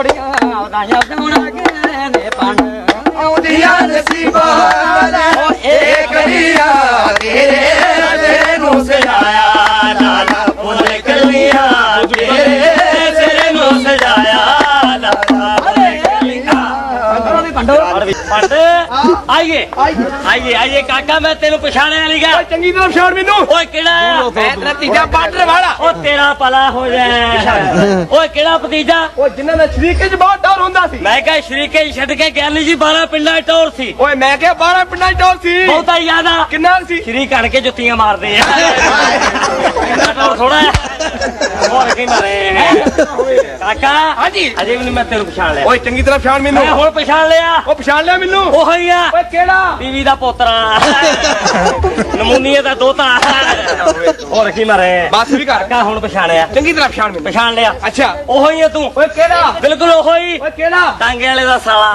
ਜੋੜੀਆਂ ਵਧਾਈਆਂ ਦੇਉਣਾ ਕੇ ਨੇ ਪੰਡ ਆਉਂਦੀਆਂ ਨਸੀਬਾਂ ਲੈ ਇਹ ਕਲੀਆਂ ਤੇਰੇ ਨੂੰ ਸਜਾਇਆ ਲਾਲਾ ਫੁੱਲ ਕਲੀਆਂ ਤੇਰੇ ਸਿਰ ਨੂੰ ਸਜਾਇਆ ਲਾਲਾ पंड आइए आइए आइए काका मैं तेन पछाने वाली गा ਚੰਗੀ ਤਰ੍ਹਾਂ ਪਛਾਣ ਮੈਨੂੰ ओए केड़ा ਮੈਂ ਤੇਰਾ ਤੀਜਾ ਪਾਰਟਨਰ ਵਾਲਾ ओ तेरा भला हो जाए ओए केड़ा भतीजा ਉਹ ਜਿਨ੍ਹਾਂ ਦਾ ਸ਼ਰੀਕੇ 'ਚ ਬਹੁਤ ਡਰ ਹੁੰਦਾ ਸੀ मैं कह शरीके छड़ के गया नहीं जी 12 पिंडा टोर सी ਓਏ ਮੈਂ ਕਿਹਾ 12 ਪਿੰਡਾਂ 'ਚ ਟੋਲ ਸੀ बहुता याद आ ਕਿੰਨਾ ਸੀ शरीक आन के जुत्तियां मार दे इतना टोर थोड़ा और की मारे काका हाँ जी। अजे भी मैं तेन पछाण लिया ਓਏ ਚੰਗੀ ਤਰ੍ਹਾਂ ਪਛਾਣ ਮੈਨੂੰ मैं हुण पछाण लिया ਉਹ ਪਛਾਣ ਲਿਆ ਮੈਨੂੰ ओ ही आ ਓਏ ਕਿਹੜਾ बीवी दा पोतरा नमूनीए दा दोता और की मारे ਬਸ ਵੀ ਕਰ काका हुण पछाणिया ਚੰਗੀ ਤਰ੍ਹਾਂ ਪਛਾਣ ਮੈਨੂੰ पछाण लिया ਅੱਛਾ ओहो ही है तू ਓਏ ਕਿਹੜਾ बिल्कुल ओहो ही ਓਏ ਕਿਹੜਾ टांगे वाले दा साला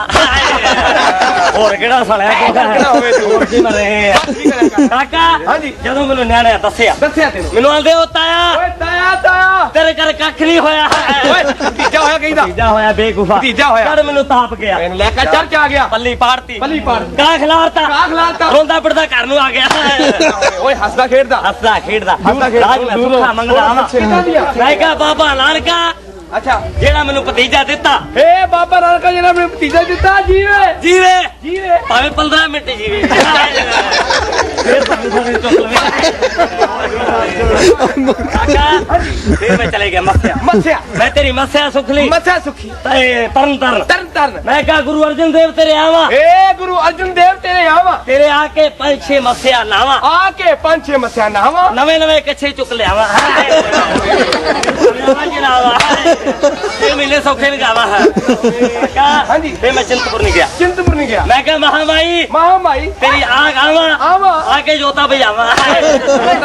और केड़ा साला ਕਿਹੜਾ ਹੋਵੇ ਤੂੰ और की मारे ਬਸ ਵੀ ਕਰਿਆ ਕਰ काका हाँ जी। ਜਦੋਂ ਮੈਨੂੰ ਨਿਆਣੇ ਦੱਸਿਆ ਦੱਸਿਆ ਤੈਨੂੰ ਮੈਨੂੰ ਆਂਦੇ ਉਹ ਤਾਇਆ ਓਏ ਤਾਇਆ ਤਾਇਆ ਤੇਰੇ ਘਰ ਕੱਖ ਨਹੀਂ ਹੋਇਆ ਓਏ ਤੀਜਾ ਹੋਇਆ ਕਹਿੰਦਾ ਤੀਜਾ ਹੋਇਆ ਬੇਗੁਫਾ ਤੀਜਾ ਹੋਇਆ। ਚੜ ਮੈਨੂੰ ਤਾਪ ਗਿਆ ਇਹਨੂੰ ਲੈ ਕੇ ਚਰਚ ਆ ਗਿਆ ਪੱਲੀ ਪਾੜਤੀ ਪੱਲੀ ਪਾੜ ਕਾ ਖਿਲਾਰਤਾ ਕਾ ਖਿਲਾਰਤਾ ਰੋਂਦਾ ਪਿੜਦਾ ਘਰ ਨੂੰ ਆ ਗਿਆ ਓਏ ਹੱਸਦਾ ਖੇਡਦਾ ਹੱਸਦਾ ਖੇਡਦਾ ਹੱਸਦਾ ਖੇਡਦਾ। ਰਾਜ ਮੈਂ ਸੁੱਖਾ ਮੰਗਦਾ ਆਵਾਂ ਕਿੱਦਾਂ ਦੀ ਆ? ਮੈਂ ਕਿਹਾ ਬਾਬਾ ਨਾਨਕਾ ਅੱਛਾ ਜਿਹੜਾ ਮੈਨੂੰ ਭਤੀਜਾ ਦਿੱਤਾ ਏ ਬਾਬਾ ਨਾਨਕ ਜਿਹੜਾ ਮੈਨੂੰ ਭਤੀਜਾ ਦਿੱਤਾ ਜੀਵੇ ਜੀਵੇ ਜੀਵੇ ਭਾਵੇਂ 15 ਮਿੰਟ ਜੀਵੇ ਫਿਰ ਤੁਹਾਨੂੰ ਸਾਰੇ ਚੁੱਕ ਲਵੇ ਕਾਕਾ ਫਿਰ ਮੈਂ ਚਲੇ ਗਿਆ ਮੱਸਿਆ ਮੱਸਿਆ ਮੈਂ ਤੇਰੀ ਮੱਸਿਆ ਸੁਖ ਲਈ ਮੱਸਿਆ ਸੁਖੀ ਤੇ ਤਰਨ ਤਰਨ ਤਰਨ ਤਰਨ ਮੈਂ ਕਿਹਾ ਗੁਰੂ ਅਰਜਨ ਦੇਵ ਤੇਰੇ ਆਵਾਂ ਏ ਗੁਰੂ ਅਰਜਨ ਦੇਵ ਤੇਰੇ ਆਵਾ ਤੇਰੇ ਆ ਕੇ 5-6 ਮੱਸਿਆ ਨਾਵਾਂ ਆ ਕੇ ਪੰਜ ਛੇ ਮੱਸਿਆ ਨਾਵਾ ਨਵੇਂ ਨਵੇਂ ਕੱਛੇ ਚੁੱਕ ਲਿਆਵਾਂ ਇਹ ਮਹੀਨੇ ਸੌਖੇ ਨਹੀਂ ਜਾਵਾ ਹੈ ਹਾਂਜੀ। ਫਿਰ ਮੈਂ ਚਿੰਤਪੁਰ ਨਹੀਂ ਗਿਆ ਚਿੰਤਪੁਰ ਨਹੀਂ ਗਿਆ ਮੈਂ ਕਿਹਾ ਮਹਾਮਾਈ ਮਹਾਮਾਈ ਤੇਰੀ ਆਗ ਆਵਾਂ ਆਵਾ ਆ ਕੇ ਜੋਤਾ ਭਜਾਵਾਂ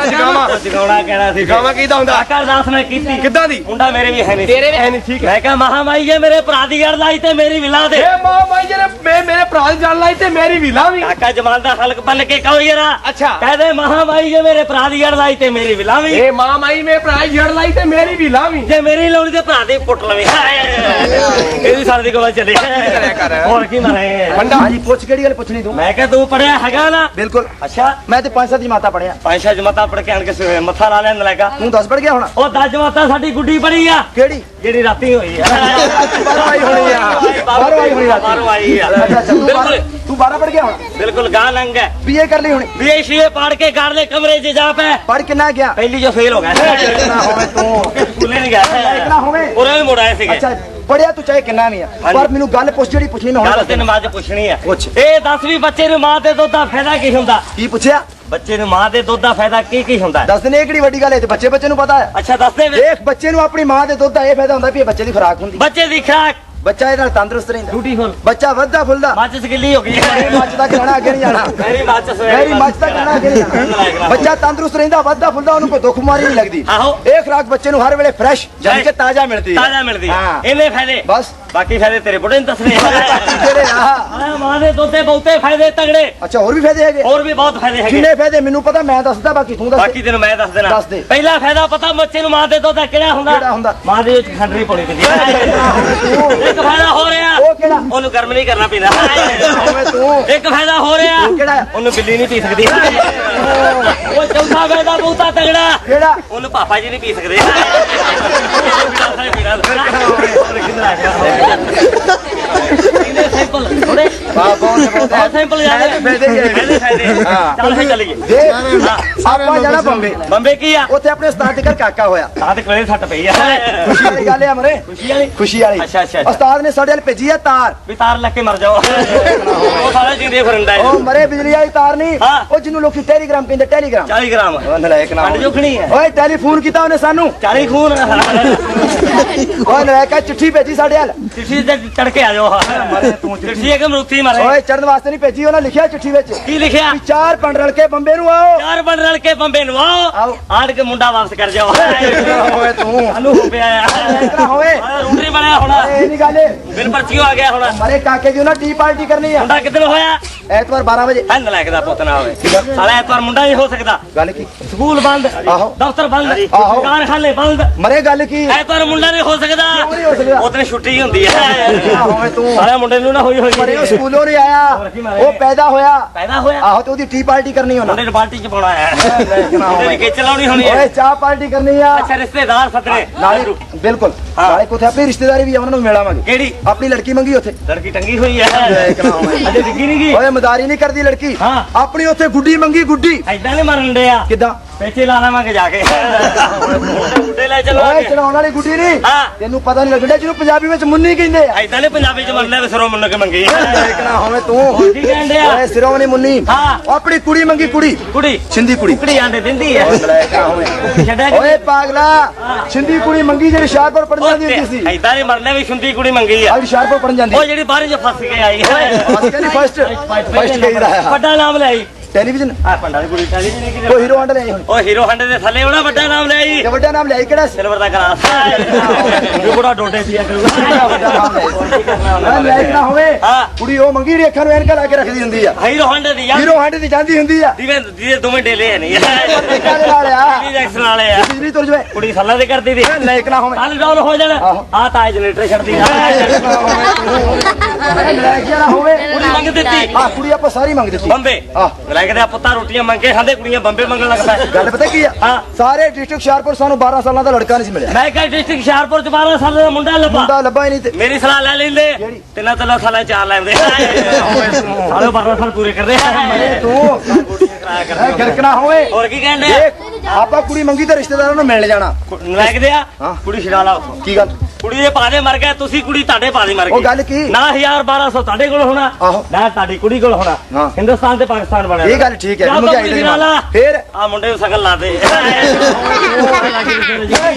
ਜਗਾਵਾਂ ਜਗਾਉਣਾ ਕਹਿਣਾ ਸੀ ਜਗਾਵਾਂ ਕਿਹਦਾ ਹੁੰਦਾ ਕਾਕਾ ਅਰਦਾਸ ਮੈਂ ਕੀਤੀ ਕਿੱਦਾਂ ਦੀ ਮੁੰਡਾ ਮੇਰੇ ਵੀ ਹੈ ਨਹੀਂ ਤੇਰੇ ਵੀ ਹੈ ਨਹੀਂ ਠੀਕ ਹੈ ਮੈਂ ਕਿਹਾ ਮਹਾਮਾਈ ਜੇ ਮੇਰੇ ਭਰਾ ਦੀ ਗੜ ਲਾਈ ਤੇ ਮੇਰੀ ਵਿਲਾ ਦੇ ਏ ਮਹਾਮਾਈ ਜਿਹੜੇ ਮੇਰੇ ਭਰਾ ਦੀ ਜਾਨ ਲਾਈ ਤੇ ਮੇਰੀ ਵੀ ਲਾਵੀ ਕਾਕਾ ਜਮਾਲ ਦਾ ਹਲਕ ਬਣ ਕੇ ਕਹੋ ਯਾਰਾ ਅੱਛਾ ਕਹਦੇ ਮਹਾਮਾਈ ਜੇ ਮੇਰੇ ਭਰਾ ਦੀ ਗੜ ਲਾਈ ਤੇ ਮੇਰੀ ਵਿਲਾ ਵੀ ਏ ਮਹਾਮਾਈ ਮੇਰੇ ਭਰਾ ਦੀ ਜੜ ਲਾਈ ਤੇ ਮੇਰੀ ਵੀ ਲਾਵੀ ਜੇ ਮੇਰੀ ਲਾਉਣੀ ਤੇ ਭਰਾ ਦੀ ਪੁੱਟ ਲਵੇ ਇਹਦੀ ਸਾਰੀ ਕੋਲ ਚੱਲੇ ਕਰ। ਹੋਰ ਕੀ ਮਾਰੇ ਪੰਡਾ ਹਾਂਜੀ ਪੁੱਛ ਕਿਹੜੀ ਗੱਲ ਪੁੱਛਣੀ ਤੂੰ ਮੈਂ ਕਿਹਾ ਤੂੰ ਪੜਿਆ ਹੈਗਾ ਨਾ ਬਿਲਕੁਲ ਅੱਛਾ ਮੈਂ ਤੇ 5-7 ਜਮਾਤਾਂ ਪੜਿਆ ਪੰਜ-ਛੇ ਜਮਾਤਾਂ ਪੜ ਕੇ ਆਣ ਕੇ ਮੱਥਾ ਲਾ ਲੈਣ ਲੱਗਾ ਤੂੰ 10 ਪੜ ਗਿਆ ਹੁਣ ਉਹ 10 ਜਮਾਤਾਂ ਸਾਡੀ ਗੁੱਡੀ ਪੜੀ ਆ ਕਿਹੜੀ ਜਿਹੜੀ ਰਾਤੀ ਹੋਈ ਆ ਬਾਹਰੋਂ ਆਈ ਹੋਣੀ ਆ ਬਾਹਰੋਂ ਆਈ ਹੋਣੀ ਰਾਤੀ ਬਾਹਰੋਂ ਆਈ ਆ ਅੱਛਾ ਅੱਛਾ ਬਿਲਕੁਲ ਤੂੰ 12 ਪੜ ਗਿਆ ਹੁਣ ਬਿਲਕੁਲ ਗਾਂ ਲੰਘ ਹੈ ਬੀਏ ਕਰ ਲਈ ਹੁਣ ਵੀ ਸ਼ੀਏ ਪਾੜ ਕੇ ਘਰ ਦੇ ਕਮਰੇ 'ਚ ਜਾ ਪੈ ਪੜ ਕਿੰਨਾ ਗਿਆ ਪਹਿਲੀ ਜੋ ਫੇਲ ਹੋ ਗਿਆ ਕਿੰਨਾ ਹੋਵੇ ਤੂੰ ਸਕੂਲੇ ਨਹੀਂ ਗਿਆ ਕਿੰਨਾ ਹੋਵੇ ਉਹਨੇ ਵੀ ਮੁੜ ਆਏ ਸੀਗੇ ਅੱਛਾ ਪੜਿਆ ਤੂੰ ਚਾਹੇ ਕਿੰਨਾ ਵੀ ਆ ਪਰ ਮੈਨੂੰ ਗੱਲ ਪੁੱਛ ਜਿਹੜੀ ਪੁੱਛਣੀ ਮੈਂ ਗੱਲ ਹੁਣ ਤੈਨੂੰ ਮਾਂ 'ਚ ਪੁੱਛਣੀ ਆ ਪੁੱਛ ਇਹ 10ਵੀਂ ਬੱਚੇ ਨੂੰ ਮਾਂ ਦੇ ਦੁੱਧ ਦਾ ਫਾਇਦਾ ਕੀ ਹੁੰਦਾ ਕੀ ਪੁੱਛਿਆ ਬੱਚੇ ਨੂੰ ਮਾਂ ਦੇ ਦੁੱਧ ਦਾ ਫਾਇਦਾ ਕੀ ਹੁੰਦਾ ਦੱਸ ਦਿਨ ਇਹ ਕਿਹੜੀ ਵੱਡੀ ਗੱਲ ਹੈ ਤੇ ਬੱਚੇ ਨੂੰ ਪਤਾ ਹੈ ਅੱਛਾ ਦੱਸ ਦੇ ਵੇ। ਦੇਖ ਬੱਚੇ ਨੂੰ ਆਪਣੀ ਮਾਂ ਦੇ ਦੁੱਧ ਦਾ ਇਹ ਫਾਇਦਾ ਹੁੰਦਾ ਵੀ ਇਹ ਬੱਚੇ ਦੀ ਖੁਰਾਕ ਹੁੰਦੀ ਬੱਚੇ ਦੀ ਖਰਾਕ ਬੱਚਾ ਇਹਦੇ ਨਾਲ ਤੰਦਰੁਸਤ ਰਹਿੰਦਾ ਬਿਊਟੀਫੁਲ ਬੱਚਾ ਵੱਧਦਾ ਫੁੱਲਦਾ ਮਾਚਸ ਗਿੱਲੀ ਹੋ ਗਈ ਮੇਰੀ ਮੱਝ ਦਾ ਖਾਣਾ ਅੱਗੇ ਨਹੀਂ ਜਾਣਾ ਮੇਰੀ ਮਾਚਸ ਮੇਰੀ ਮੱਝ ਦਾ ਖਾਣਾ ਅੱਗੇ ਨਹੀਂ ਜਾਣਾ ਬੱਚਾ ਤੰਦਰੁਸਤ ਰਹਿੰਦਾ ਵੱਧਦਾ ਫੁੱਲਦਾ ਉਹਨੂੰ ਕੋਈ ਦੁੱਖ ਬਿਮਾਰੀ ਨਹੀਂ ਲੱਗਦੀ ਆਹੋ ਇਹ ਖੁਰਾਕ ਬੱਚੇ ਨੂੰ ਹਰ ਵੇਲੇ ਫਰੈਸ਼ ਯਾਨੀ ਕਿ ਤਾਜ਼ਾ ਮਿਲਦੀ ਹੈ ਤਾਜ਼ਾ ਮਿਲਦੀ ਹੈ ਹਾਂ। ਇਹਨੇ ਫਾਇਦੇ ਬਸ ਬਾਕੀ ਫਾਇਦੇ ਤੇਰੇ ਬੁੱਢੇ ਨੂੰ ਦੱਸਣੇ ਤੇਰੇ ਆ ਹਾਂ ਮਾਂ ਦੇ ਦੁੱਧ ਦੇ ਬਹੁਤੇ ਫਾਇਦੇ ਤਗੜੇ ਅੱਛਾ ਹੋਰ ਵੀ ਫਾਇਦੇ ਹੈਗੇ ਹੋਰ ਵੀ ਬਹੁਤ ਫਾਇਦੇ ਹੈਗੇ ਕਿੰਨੇ ਫਾਇਦੇ ਮੈਨੂੰ ਪਤਾ ਮੈਂ ਦੱਸਦਾ ਬਾਕੀ ਤੂੰ ਦੱਸ ਬਾਕੀ ਤੈਨੂੰ ਮੈਂ ਦੱਸ ਦੇਣਾ ਦੱਸ ਦੇ। ਪਹਿਲਾ ਫਾਇਦਾ ਪਤਾ ਬੱਚੇ ਨੂੰ ਮਾਂ ਦੇ ਦੁੱਧ ਦਾ ਕਿਹੜਾ ਕਿਹੜਾ ਹੁੰਦਾ? ਹੁੰਦਾ ਮਾਂ ਦੇ ਵਿੱਚ ਖੰਡਰੀ ਪਾਉਣੀ ਪੈਂਦੀ ਹੈ ਇੱਕ ਫਾਇਦਾ ਹੋ ਰਿਹਾ ਉਹ ਕਿਹੜਾ ਉਹਨੂੰ ਗਰਮ ਨਹੀਂ ਕਰਨਾ ਪੈਂਦਾ ਓਏ ਤੂੰ ਇੱਕ ਫਾਇਦਾ ਹੋ ਰਿਹਾ ਉਹ ਕਿਹੜਾ ਉਹਨੂੰ ਬਿੱਲੀ ਨਹੀਂ ਪੀ ਸਕਦੀ ਉਹ ਚੌਥਾ ਫਾਇਦਾ ਬਹੁਤਾ ਤਗੜਾ ਕਿਹੜਾ ਉਹਨੂੰ ਪਾਪਾ ਜੀ ਨਹੀਂ ਪੀ ਸਕਦੇ ਸਿੰਪਲ ਥੋੜੇ ਵਾਹ ਬਹੁਤ ਸਿੰਪਲ ਯਾਰ ਫਾਇਦੇ ਹੀ ਹੈਗੇ। ਫਾਇਦੇ ਹਾਂ। ਚੱਲ ਫੇ ਚੱਲੀਏ ਦੇ ਆਪਾਂ ਜਾਣਾ ਬੰਬੇ ਬੰਬੇ ਕੀ ਆ ਉੱਥੇ ਆਪਣੇ ਉਸਤਾਦ ਦੇ ਘਰ ਕਾਕਾ ਹੋਇਆ ਤਾਂ ਤੇ ਕੋਲੇ ਸੱਟ ਪਈ ਆ ਖੁਸ਼ੀ ਵਾਲੀ ਗੱਲ ਹੈ ਅਮਰੇ ਖੁਸ਼ੀ ਵਾਲੀ ਖੁਸ਼ੀ ਵਾਲੀ ਅੱਛਾ, ਅੱਛਾ, ਅੱਛਾ। ਉਸਤਾਦ ਨੇ ਸਾਡੇ ਵੱਲ ਭੇਜੀ ਆ ਤਾਰ ਵੀ ਤਾਰ ਲੱਗ ਕੇ ਮਰ ਜਾਓ ਉਹ ਸਾਰਾ ਜਿੰਦੇ ਫਿਰਦਾ ਉਹ ਮਰੇ ਬਿਜਲੀ ਵਾਲੀ ਤਾਰ ਨਹੀਂ ਹਾਂ। ਉਹ ਜਿਹਨੂੰ ਲੋਕੀ ਟੈਲੀਗ੍ਰਾਮ ਕਹਿੰਦੇ ਟੈਲੀਗ੍ਰਾਮ 40 ਗ੍ਰਾਮ ਉਹ ਨਲਾਇਕ ਨਾ ਖੰਡ ਜੋਖਣੀ ਹੈ ਓਏ ਟੈਲੀਫੋਨ ਕੀਤਾ ਉਹਨੇ ਸਾਨੂੰ 40 ਖੂਨ ਓਏ ਨਲਾਇਕਾ ਚਿੱਠੀ ਭੇਜੀ ਸਾਡੇ ਵੱਲ ਚਿੱਠੀ ਤੇ ਚੜ ਕੇ ਆ ਜਾਓ ਚਿੱਠੀ ਇੱਕ ਮਰੂਤੀ ਮਾਰੇ ਓਏ ਚੜਨ ਵਾਸਤੇ ਨਹੀਂ ਭੇਜੀ ਉਹਨਾਂ ਲਿਖਿਆ ਚਿੱਠੀ ਵਿੱਚ ਕੀ ਲਿਖਿਆ ਵੀ 4 ਪੰਡ ਰਲ ਕੇ ਬੰਬੇ ਨੂੰ ਆਓ ਚਾਰ ਬਣ ਰਲ ਕੇ ਬੰਬੇ ਨੂੰ ਆਓ ਆਓ। ਆੜ ਕੇ ਮੁੰਡਾ ਵਾਪਸ ਕਰ ਜਾਓ ਓਏ ਤੂੰ ਸਾਨੂੰ ਹੋ ਪਿਆ ਇਤਨਾ ਹੋਵੇ ਰੂਟਰੀ ਬਣਿਆ ਹੋਣਾ ਇਹ ਨਹੀਂ ਗੱਲ ਬਿਨ ਪਰਚੀਓ ਆ ਗਿਆ ਹੋਣਾ ਮਰੇ ਕਾਕੇ ਦੀ ਉਹਨਾਂ ਟੀ ਪਾਰਟੀ ਕਰਨੀ ਆ ਮੁੰਡਾ ਕਿਦਨ ਹੋਇਆ ਐਤਵਾਰ 12 ਵਜੇ ਹੰਨ ਲੱਗਦਾ ਪੁੱਤ ਨਾ ਹੋਵੇ ਸਾਲਾ ਐਤਵਾਰ ਮੁੰਡਾ ਨਹੀਂ ਹੋ ਸਕਦਾ ਗੱਲ ਕੀ ਸਕੂਲ ਬੰਦ ਆਹੋ। ਦਫ਼ਤਰ ਬੰਦ ਆਹੋ। ਕਾਰਖਾਨੇ ਬੰਦ ਮਰੇ ਗੱਲ ਕੀ ਐਤਵਾਰ ਮੁੰਡਾ ਨਹੀਂ ਹੋ ਸਕਦਾ ਨਹੀਂ ਹੋ ਸਕਦਾ। ਉਤਨੇ ਛੁੱਟੀ ਹੁੰਦੀ ਹੈ ਹੋਵੇ ਤੂੰ ਸਾਲੇ ਮੁੰਡੇ ਨੂੰ ਨਾ ਹੋਈ ਮਰੇ ਉਹ ਹੋਈ ਸਕੂਲੋਂ ਨਹੀਂ ਆਇਆ ਉਹ ਪੈਦਾ ਹੋਇਆ ਪੈਦਾ ਹੋਇਆ ਆਹੋ ਤੇ ਉਹਦੀ ਟੀ ਪਾਰਟੀ ਕਰਨੀ ਉਹਨਾਂ ਮੁੰਡੇ ਨੂੰ ਬਾਲਟੀ ਚ ਪਾਉਣਾ ਹੈ ਮੁੰਡੇ ਦੀ ਖੇਚ ਲਾਉਣੀ ਹੋਣੀ ਹੈ ਓਏ ਚਾਹ ਪਾਰਟੀ ਕਰਨੀ ਆ ਅੱਛਾ ਰਿਸ਼ਤੇਦਾਰ ਸੱਦਣੇ ਨਾਲੇ ਬਿਲਕੁਲ ਹਾਂ। ਨਾਲੇ ਕੋਥੇ ਆਪਣੀ ਰਿਸ਼ਤੇਦਾਰੀ ਵੀ ਆ, ਉਹਨਾਂ ਨੂੰ ਮਿਲਾਵਾਂਗੇ ਕਿਹੜੀ ਆਪਣੀ ਲੜਕੀ ਮੰਗੀ ਉੱਥੇ ਲੜਕੀ ਟੰਗੀ ਹੋਈ ਹੈ ਦੇਖਣਾ ਹੋਵੇ। ਅਜੇ ਡਿੱਗੀ ਨਹੀਂ ਗਈ ਓਏ ਮਦਾਰੀ ਨਹੀਂ ਕਰਦੀ ਲੜਕੀ ਹਾਂ। ਆਪਣੀ ਉੱਥੇ ਗੁੱਡੀ ਮੰਗੀ ਗੁੱਡੀ ਐਦਾਂ ਨਹੀਂ ਮਰਨ ਦੇ ਆ ਕਿੱਦਾਂ ਪੇਚੇ ਲਾ ਲਾਵਾਂਗੇ ਜਾ ਕੇ ਮੁੰਡੇ ਲੈ ਓਏ ਚੱਲਾਂਗੇ ਚਲਾਉਣ ਵਾਲੀ ਗੁੱਡੀ ਨਹੀਂ ਹਾਂ। ਤੈਨੂੰ ਪਤਾ ਨਹੀਂ ਲੱਗਦਾ ਜਿਹਨੂੰ ਪੰਜਾਬੀ ਵਿੱਚ ਮੁੰਨੀ ਕਹਿੰਦੇ ਆ ਐਦਾਂ ਨੇ ਪੰਜਾਬੀ ਚ ਮਰਨਾ ਵੀ ਸਰੋਂ ਮੁੰਨ ਕੇ ਮੰਗੀ ਦੇਖਣਾ ਹੋਵੇ ਤੂੰ ਕੀ ਕਹਿੰਦੇ ਆ ਓਏ ਸਿਰੋਂ ਨਹੀਂ ਮੁੰਨੀ ਹਾਂ। ਆਪਣੀ ਕੁੜੀ ਮੰਗੀ ਕੁੜੀ ਕੁੜੀ ਛਿੰਦੀ ਕੁੜੀ ਕੁੜੀ ਆਂਡੇ ਦਿੰਦੀ ਹੈ ਦੇਖਣਾ ਹੋਵੇ ਛੱਡਿਆ ਓਏ ਪਾਗਲਾ ਛਿੰਦੀ ਕੁੜੀ ਮੰਗੀ ਜਿਹੜੀ ਹੁਸ਼ਿਆਰਪੁਰ ਪੜਨ ਜਾਂਦੀ ਹੁੰਦੀ ਸੀ ਐਦਾਂ ਨਹੀਂ ਮਰਨਾ ਵੀ ਸੁੰਦੀ ਕੁੜੀ ਮੰਗੀ ਆ ਆ ਹੁਸ਼ਿਆਰਪੁਰ ਪੜਨ ਜਾਂਦੀ ਉਹ ਜਿਹੜੀ ਬਾਹਰ ਚ ਫਸ ਕੇ ਆਈ ਫਸਟ ਗਈ ਦਾ ਵੱਡਾ ਨਾਮ ਲਿਆਈ ਟੈਲੀਵਿਜ਼ਨ ਆ ਪੰਡਾ ਦੀ ਕੁੜੀ ਚਾਲੀ ਨਹੀਂ ਕੋਈ ਹੀਰੋ ਹੰਡ ਲਈ ਹੁਣ ਉਹ ਹੀਰੋ ਹੰਡੇ ਦੇ ਥੱਲੇ ਉਹਦਾ ਵੱਡਾ ਨਾਮ ਲਿਆਈ ਤੇ ਵੱਡਾ ਨਾਮ ਲਿਆਈ ਕਿਹੜਾ ਸੀ ਸਿਲਵਰ ਦਾ ਕਰਾਸ ਇਹ ਬੜਾ ਡੋਡੇ ਪਿਆ ਕਰੂਗਾ ਵੱਡਾ ਨਾਮ ਲਿਆਈ ਲਾਇਕ ਨਾ ਹੋਵੇ ਹਾਂ। ਕੁੜੀ ਉਹ ਮੰਗੀ ਜਿਹੜੀ ਅੱਖਾਂ ਨੂੰ ਐਨਕਾਂ ਲਾ ਕੇ ਰੱਖਦੀ ਹੁੰਦੀ ਆ ਹੀਰੋ ਹੰਡੇ ਦੀ ਯਾਰ ਹੀਰੋ ਹੰਡ ਦੀ ਜਾਂਦੀ ਹੁੰਦੀ ਆ ਦੀਵੇ ਦੋਵੇਂ ਡੇਲੇ ਹੈ ਨਹੀਂ ਕਾਹਦੇ ਨਾਲ ਆ ਜੈਕਸਨ ਵਾਲੇ ਆ ਬਿਜਲੀ ਤੁਰ ਜਵੇ ਕੁੜੀ ਸਾਲਾਂ ਦੇ ਕਰਦੀ ਦੀ ਲਾਇਕ ਨਾ ਹੋਵੇ ਕੱਲ ਡਾਊਨ ਹੋ ਜਾਣਾ ਆਹੋ। ਆ ਤਾਂ ਜਨਰੇਟਰ ਛੱਡਦੀ ਆ ਲਾਇਕ ਨਾ ਹੋਵੇ ਕੁੜੀ ਮੰਗ ਦਿੱਤੀ ਆ ਕੁੜੀ ਆਪਾਂ ਸਾਰੀ ਮੰਗ ਦਿੱਤੀ ਬੰਬੇ ਆਹ। ਲੈ ਕੇ ਆ ਪੁੱਤਾਂ ਰੋਟੀਆਂ ਮੰਗੇ ਖਾਂਦੇ ਕੁੜੀਆਂ ਬੰਬੇ ਮੰਗਣ ਲੱਗਦਾ ਗੱਲ ਪਤਾ ਕੀ ਆ ਹਾਂ। ਸਾਰੇ ਡਿਸਟ੍ਰਿਕਟ ਹੁਸ਼ਿਆਰਪੁਰ ਸਾਨੂੰ 12 ਸਾਲਾਂ ਦਾ ਲੜਕਾ ਨਹੀਂ ਸੀ ਮਿਲਿਆ ਮੈਂ ਕਿਹਾ ਡਿਸਟ੍ਰਿਕਟ ਹੁਸ਼ਿਆਰਪੁਰ ਚ 12 ਸਾਲ ਦਾ ਮੁੰਡਾ ਲੱਭਾ ਮੁੰਡਾ ਲੱਭਾ ਹੀ ਨਹੀਂ ਤੇ ਮੇਰੀ ਸਲਾਹ ਲੈ ਲੈਂਦੇ ਕਿਹੜੀ? ਤਿੰਨਾਂ ਸਾਲਾਂ 4 ਲੈਂਦੇ ਸਾਲੇ 12 ਸਾਲ ਪੂਰੇ ਕਰਦੇ ਤੂੰ ਕਰਾਇਆ ਕਰਦੇ ਗਰਕਣਾ ਹੋਵੇ ਹੋਰ ਕੀ ਕਹਿੰਦੇ ਦੇਖ ਆਪਾਂ ਕੁੜੀ ਮੰਗੀ ਤੇ ਰਿਸ਼ਤੇਦਾਰਾਂ ਨੂੰ ਮਿਲਣ ਜਾਣਾ ਲੱਗਦੇ ਆ ਹਾਂ। ਕੁੜੀ ਛਡਾ ਲਾ ਉੱਥੋਂ ਕੀ ਗੱਲ ਕੁੜੀ ਦੇ ਪਾਦੇ ਮਰ ਗਏ ਤੁਸੀਂ ਕੁੜੀ ਤੁਹਾਡੇ ਪਾਦੇ ਮਰ ਗਏ ਉਹ ਗੱਲ ਕੀ? ਨਾ 1200 ਤੁਹਾਡੇ ਕੋਲ ਹੋਣਾ ਆਹੋ। ਨਾ ਤੁਹਾਡੀ ਕੁੜੀ ਕੋਲ ਹੋਣਾ ਹਾਂ। ਹਿੰਦੁਸਤਾਨ ਤੇ ਪਾਕਿਸਤਾਨ ਬਣਿਆ ਇਹ ਗੱਲ ਠੀਕ ਹੈ ਜਾ ਮੁੰਡੇ ਕੁੜੀ ਛਡਾ ਲਾ ਫੇਰ ਆ ਮੁੰਡੇ ਨੂੰ ਸ਼ਕਲ ਲਾ ਦੇ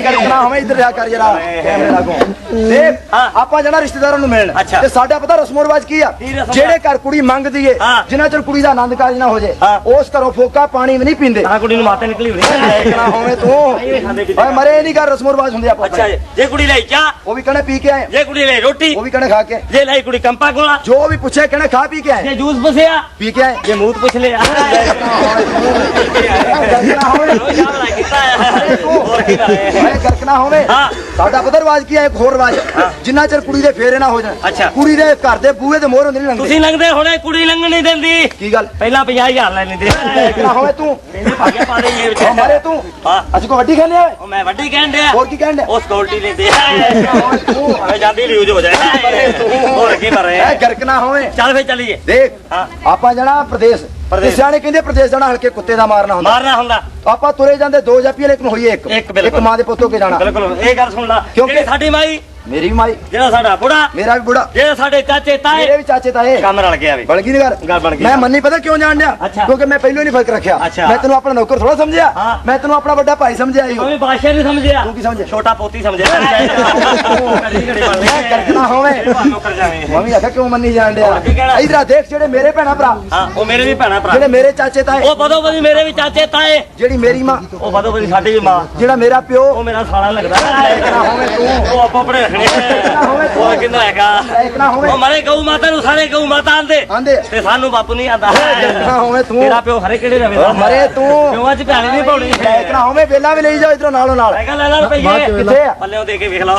ਗਰਕਣਾ ਹੋਵੇ ਇੱਧਰ ਆ ਕਰ ਜਰਾ ਕੈਮਰੇ ਲਾਗੋ ਦੇਖ ਹਾਂ। ਆਪਾਂ ਜਾਣਾ ਰਿਸ਼ਤੇਦਾਰਾਂ ਨੂੰ ਮਿਲਣ ਅੱਛਾ। ਤੇ ਸਾਡਾ ਪਤਾ ਰਸਮੋ ਰਿਵਾਜ ਕੀ ਆ ਕੀ ਰਸਮ ਜਿਹੜੇ ਘਰ ਕੁੜੀ ਮੰਗਦੀ ਏ ਹਾਂ। ਜਿੰਨਾ ਚਿਰ ਕੁੜੀ ਦਾ ਆਨੰਦ ਕਾਰਜ ਨਾ ਹੋ ਜੇ ਹਾਂ। ਉਸ ਘਰੋਂ ਫੋਕਾ ਪਾਣੀ ਵੀ ਨਹੀਂ ਪੀਂਦੇ ਆ ਕੁੜੀ ਨੂੰ ਮਾਤੇ ਨਿਕਲੀ ਹੋਣੀ ਗਰਕਣਾ ਹੋਵੇ ਤੂੰ ਖਾਂਦੇ ਪੀਂਦੇ ਓਏ ਮਰੇ ਨਹੀਂ ਕਰ ਰਸਮੋ ਰਿਵਾਜ ਹੁੰਦੇ ਆਪਾਂ ਅੱਛਾ ਜੀ। ਜੇ ਕੁੜੀ ਲਈ ਚਾਹ ਉਹ ਵੀ ਕਹਿੰਦੇ ਪੀ ਕੇ ਆਏ ਜੇ ਕੁੜੀ ਲਈ ਰੋਟੀ ਉਹ ਵੀ ਕਹਿੰਦੇ ਖਾ ਕੇ ਆਏ। ਜੇ ਲਈ ਕੁੜੀ ਕੰਪਾ ਕੋਲਾ ਜੋ ਵੀ ਪੁੱਛੇ ਕਹਿੰਦੇ ਖਾ ਪੀ ਕੇ ਆਏ ਜੇ ਜੂਸ ਪੁੱਛਿਆ ਪੀ ਕੇ ਆਏ ਜੇ ਮੂਤ ਪੁੱਛ ਲਿਆ ਗਰਕਣਾ ਹੋਵੇ ਹੋਰ ਕੀ ਕਰੇ ਓਏ ਗਰਕਣਾ ਹੋਵੇ ਹਾਂ। ਸਾਡਾ ਪਤਾ ਰਿਵਾਜ ਕੀ ਹੈ ਇੱਕ ਹੋਰ ਰਿਵਾਜ ਜਿੰਨਾ ਚਿਰ ਕੁੜੀ ਦੇ ਫੇਰੇ ਨਾ ਹੋ ਜਾਣ ਅੱਛਾ। ਕੁੜੀ ਦੇ ਘਰ ਦੇ ਬੂਹੇ ਤੇ ਮੋਹਰ ਹੁੰਦੀ ਨਹੀਂ ਲੰਗਦੀ ਤੁਸੀਂ ਲੰਘਦੇ ਹੁਣੇ ਕੁੜੀ ਲੰਘਣ ਨਹੀਂ ਦਿੰਦੀ ਕੀ ਗੱਲ ਪਹਿਲਾਂ 50000 ਲੈ ਲੈਂਦੇ ਗਰਕਣਾ ਹੋਵੇ ਤੂੰ ਭਾਗੇ ਪਾ ਦੇ ਇਹ ਉਹ ਮਾਰੇ ਤੂੰ ਹਾਂ ਅੱਜ ਕੋ ਵੱਡੀ ਖਾਣੇ ਓਏ ਉਹ ਮੈਂ ਵੱਡੀ ਕਹਿਣ ਡਿਆ ਹੋਰ ਕੀ ਕਹਿਣ ਡਿਆ? ਉਹ ਸਕਿਉਰਟੀ ਲੈਂਦੇ ਹਵੇ ਜਾਂਦੀ ਲਿਊਜ ਹੋ ਜਾਏ ਹੋਰ ਕੀ ਮਰੇ ਐ ਗਰਕਣਾ ਹੋਵੇ ਚੱਲ ਫੇ ਚੱਲੀਏ ਦੇਖ ਹਾਂ। ਆਪਾਂ ਜਾਣਾ ਪ੍ਰਦੇਸ਼ ਪ੍ਰਦੇਸ਼। ਤੇ ਸਿਆਣੇ ਕਹਿੰਦੇ ਪ੍ਰਦੇਸ਼ ਜਾਣਾ ਹਲਕੇ ਕੁੱਤੇ ਦਾ ਮਾਰਨਾ ਹੁੰਦਾ ਮਾਰਨਾ ਹੁੰਦਾ ਆਪਾਂ ਤੁਰੇ ਜਾਂਦੇ ਦੋ ਜਾਪੀਏ ਲੇਕਿਨ ਹੋਈਏ ਇੱਕ ਇੱਕ ਬਿਲਕੁਲ। ਮਾਂ ਦੇ ਪੁੱਤੋਂ ਕੇ ਜਾਣਾ ਬਿਲਕੁਲ ਇਹ ਗੱਲ ਸੁਣ ਲਾ ਕਿਉਂਕਿ- ਜਿਹੜੀ ਸਾਡੀ ਮਾਈ ਮੇਰੀ ਵੀ ਮਾਈ ਜਿਹੜਾ ਸਾਡਾ ਬੁੜਾ ਮੇਰਾ ਵੀ ਬੁੜਾ ਜਿਹੜਾ ਸਾਡੇ ਚਾਚੇ ਮੇਰੇ ਤਾਏ ਵੀ ਚਾਚੇ ਤਾਏ ਕੰਮ ਰਲ ਗਿਆ ਵੀ ਬਣ ਗਈ ਨੀ ਗੱਲ ਬਣ ਗਈ। ਮੈਂ ਮੰਨੀ ਪਤਾ ਕਿਉਂ ਜਾਣ ਡਿਆ ਅੱਛਾ। ਕਿਉਂਕਿ ਮੈਂ ਪਹਿਲਾਂ ਹੀ ਨਹੀਂ ਫਰਕ ਰੱਖਿਆ ਅੱਛਾ। ਮੈਂ ਤੈਨੂੰ ਆਪਣਾ ਨੌਕਰ ਥੋੜਾ ਸਮਝਿਆ ਹਾਂ। ਮੈਂ ਤੈਨੂੰ ਆਪਣਾ ਵੱਡਾ ਭਾਈ ਸਮਝਿਆ ਹੀ ਉਹ ਵੀ ਬਾਦਸ਼ਾਹ ਨਹੀਂ ਸਮਝਿਆ ਤੂੰ ਕੀ ਸਮਝਿਆ? ਛੋਟਾ ਪੋਤੀ ਸਮਝਿਆ ਘੜੀ ਘੜੀ ਬਣ ਲਿਆ ਗਰਕਣਾ ਹੋਵੇ ਨੌਕਰ ਜਾਵੇਂ ਮੈਂ ਵੀ ਆਖਿਆ ਕਿਉਂ ਮੰਨੀ ਜਾਣ ਡਿਆ ਹੋਰ ਕੀ ਕਹਿਣਾ? ਇਧਰ ਦੇਖ ਜਿਹੜੇ ਮੇਰੇ ਭੈਣਾ ਭਰਾ ਹਾਂ ਉਹ ਮੇਰੇ ਵੀ ਭੈਣਾ ਭਰਾ ਜਿਹੜੇ ਮੇਰੇ ਚਾਚੇ ਤਾਏ ਉਹ ਬਦੋ ਬਦੀ ਮੇਰੇ ਵੀ ਚਾਚੇ ਤਾਏ ਜਿਹੜੀ ਮੇਰੀ ਮਾਂ ਉਹ ਬਦੋ ਬਦੀ ਸਾਡੀ ਵੀ ਮਾਂ ਜਿਹੜਾ ਮੇਰਾ ਪਿਓ ਉਹ ਮੇਰਾ ਸਾਲਾ ਲੱਗਦਾ ਗਰਕਣਾ ਹੋਵੇ ਤੂੰ ਉਹ ਆਪੋ ਆਪਣੇ ਰੱਖਣੇ ਉਹ ਕਿੰਨਾ ਹੈਗਾ ਗਰਕਣਾ ਹੋਵੇ ਉਹ ਮਾਰੇ ਗਊ ਮਾਤਾ ਨੂੰ ਸਾਰੇ ਗਊ ਮਾਤਾ ਆਂਦੇ ਆਂਦੇ ਤੇ ਸਾਨੂੰ ਬਾਪੂ ਨਹੀਂ ਆਂਦਾ ਗਰਕਣਾ ਹੋਵੇ ਤੂੰ ਤੇਰਾ ਪਿਓ ਹਰੇ ਕਿਹੜੇ ਰਵੇ ਓ ਮਰੇ ਤੂੰ ਪਿਓ ਅੱਜ ਭੈਣੀ ਨਹੀਂ ਪਾਉਣੀ ਗਰਕਣਾ ਹੋਵੇ ਵੇਲਾ ਵੀ ਲਈ ਜਾਓ ਇਧਰੋਂ ਨਾਲੋਂ ਨਾਲ ਹੈਗਾ ਲੈ ਲੈ ਰੁਪਈਏ ਕਿੱਥੇ ਆ ਪੱਲਿਓਂ ਦੇ ਕੇ ਵੇਖ ਲਓ